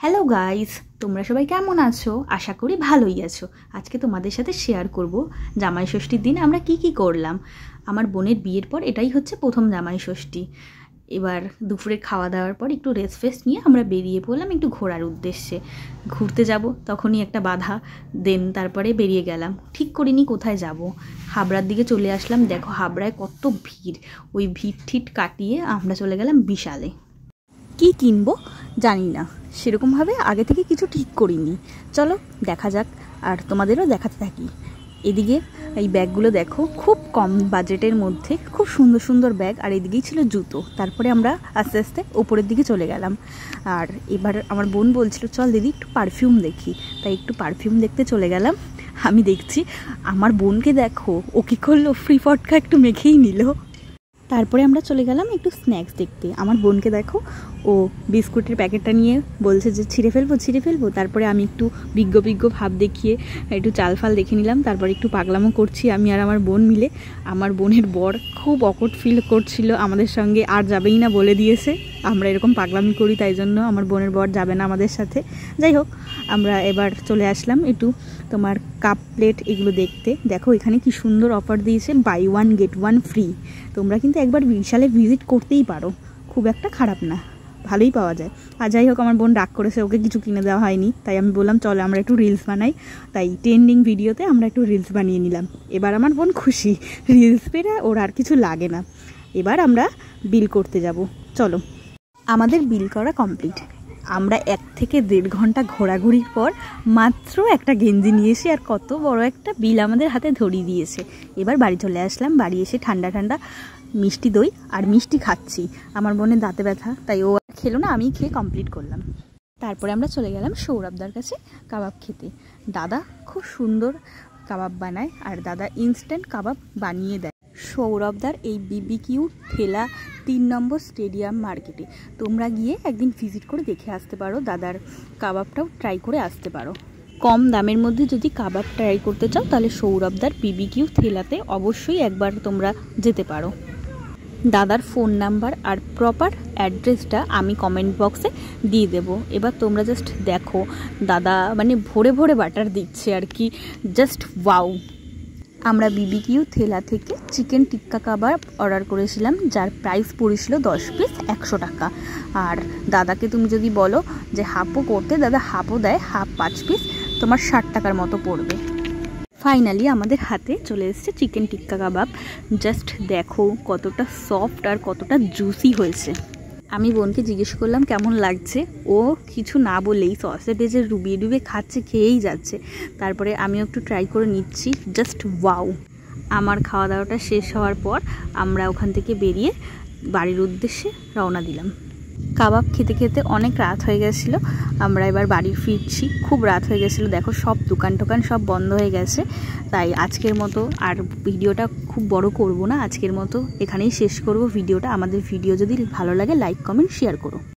Hello guys, তোমরা সবাই কেমন আছো? আশা করি ভালোই আছো। আজকে তোমাদের সাথে শেয়ার করব জামাই ষষ্ঠীর দিন আমরা কি করলাম। আমার বোনের বিয়ের পর এটাই হচ্ছে প্রথম জামাই ষষ্ঠী। এবার দুপুরে খাওয়া দাওয়ার পর একটু রেস্ট ফেস্ট নিয়ে আমরা বেরিয়ে পড়লাম একটু ঘোরার উদ্দেশ্যে। ঘুরতে যাব তখনই একটা বাধা, তারপরে বেরিয়ে গেলাম। ঠিক করিনি কোথায় যাব। হাবড়ার দিকে চলে আসলাম। দেখো হাবড়ায় কত ভিড়। ওই ভিড় ঠিট কাটিয়ে আমরা চলে গেলাম বিশালে। কি কিনবো জানি না, সেরকমভাবে আগে থেকে কিছু ঠিক করিনি। চলো দেখা যাক আর তোমাদেরও দেখাতে থাকি। এদিকে এই ব্যাগগুলো দেখো, খুব কম বাজেটের মধ্যে খুব সুন্দর সুন্দর ব্যাগ। আর এদিকেই ছিল জুতো। তারপরে আমরা আস্তে আস্তে ওপরের দিকে চলে গেলাম। আর এবার আমার বোন বলছিল চল দিদি একটু পারফিউম দেখি, তাই একটু পারফিউম দেখতে চলে গেলাম। আমি দেখছি আমার বোনকে দেখো, ও কী করলো, ফ্রি ফটকা একটু মেখেই নিল। তারপরে আমরা চলে গেলাম একটু স্ন্যাক্স দেখতে। আমার বোনকে দেখো, ও বিস্কুটের প্যাকেটটা নিয়ে বলছে যে ছিঁড়ে ফেলবো। তারপরে আমি একটু বিজ্ঞ ভাব দেখিয়ে একটু চাল ফাল দেখে নিলাম। তারপরে একটু পাগলামো করছি আমি আর আমার বোন মিলে। আমার বোনের বর খুব অকওয়ার্ড ফিল করছিল আমাদের সঙ্গে, আর যাবেই না বলে দিয়েছে। আমরা এরকম পাগলামি করি, তাই জন্য আমার বোনের বর যাবে না আমাদের সাথে। যাই হোক, আমরা এবার চলে আসলাম একটু তোমার কাপ প্লেট এগুলো দেখতে। দেখো এখানে কি সুন্দর অফার দিয়েছে, বাই 1 get 1 ফ্রি। তোমরা কিন্তু একবার বিশালে ভিজিট করতেই পারো, খুব একটা খারাপ না, ভালোই পাওয়া যায়। আর যাই হোক, আমার বোন রাগ করেছে, ওকে কিছু কিনে দেওয়া হয়নি। তাই আমি বললাম চলো আমরা একটু রিলস বানাই। তাই ট্রেন্ডিং ভিডিওতে আমরা একটু রিলস বানিয়ে নিলাম। এবার আমার বোন খুশি, রিলস পেরে ওর আর কিছু লাগে না। এবার আমরা বিল করতে যাব। চলো, আমাদের বিল করা কমপ্লিট। আমরা 1 থেকে 1.5 ঘন্টা ঘোরাঘুরির পর মাত্র একটা গেঞ্জি নিয়ে এসে আর কত বড় একটা বিল আমাদের হাতে ধরিয়ে দিয়েছে। এবার বাড়ি চলে আসলাম। বাড়ি এসে ঠান্ডা ঠান্ডা মিষ্টি দই আর মিষ্টি খাচ্ছি। আমার বোনের দাঁতে ব্যথা, তাই ও খেলো না, আমি খেয়ে কমপ্লিট করলাম। তারপরে আমরা চলে গেলাম সৌরভদার কাছে কাবাব খেতে। দাদা খুব সুন্দর কাবাব বানায়, আর দাদা ইনস্ট্যান্ট কাবাব বানিয়ে দেয়। সৌরভদার এই বিবিকিউ ঠেলা 3 নম্বর স্টেডিয়াম মার্কেটে। তোমরা গিয়ে একদিন ভিজিট করে দেখে আসতে পারো, দাদার কাবাবটাও ট্রাই করে আসতে পারো। কম দামের মধ্যে যদি কাবাব ট্রাই করতে চাও তাহলে সৌরভদার বিবিকিউ ঠেলাতে অবশ্যই একবার তোমরা যেতে পারো। দাদার ফোন নাম্বার আর প্রপার অ্যাড্রেসটা আমি কমেন্ট বক্সে দিয়ে দেবো। এবার তোমরা জাস্ট দেখো, দাদা মানে ভরে ভরে বাটার দিচ্ছে আর কি, জাস্ট ওয়াও। আমরা বিবিকিউ ঠেলা থেকে চিকেন টিক্কা কাবাব অর্ডার করেছিলাম, যার প্রাইস পড়েছিল 10 পিস 100 টাকা। আর দাদাকে তুমি যদি বলো যে হাফও করতে, দাদা হাফও দেয়, হাফ 5 পিস তোমার 60 টাকার মতো পড়বে। ফাইনালি আমাদের হাতে চলে এসেছে চিকেন টিক্কা কাবাব। জাস্ট দেখো কতটা সফট আর কতটা জুসি হয়েছে। আমি বোনকে জিজ্ঞেস করলাম কেমন লাগছে, ও কিছু না বলেই সসে ডেজে ডুবিয়ে খাচ্ছে, খেয়েই যাচ্ছে। তারপরে আমিও একটু ট্রাই করে নিচ্ছি, জাস্ট ওয়াও। আমার খাওয়া দাওয়াটা শেষ হওয়ার পর আমরা ওখান থেকে বেরিয়ে বাড়ির উদ্দেশ্যে রওনা দিলাম। কাবাব খেতে খেতে অনেক রাত হয়ে গেছিলো। আমরা এবার বাড়ি ফিরছি, খুব রাত হয়ে গেছিলো। দেখো সব দোকান টোকান সব বন্ধ হয়ে গেছে। তাই আজকের মতো আর ভিডিওটা খুব বড় করব না, আজকের মতো এখানেই শেষ করব ভিডিওটা। আমাদের ভিডিও যদি ভালো লাগে লাইক কমেন্ট শেয়ার করো।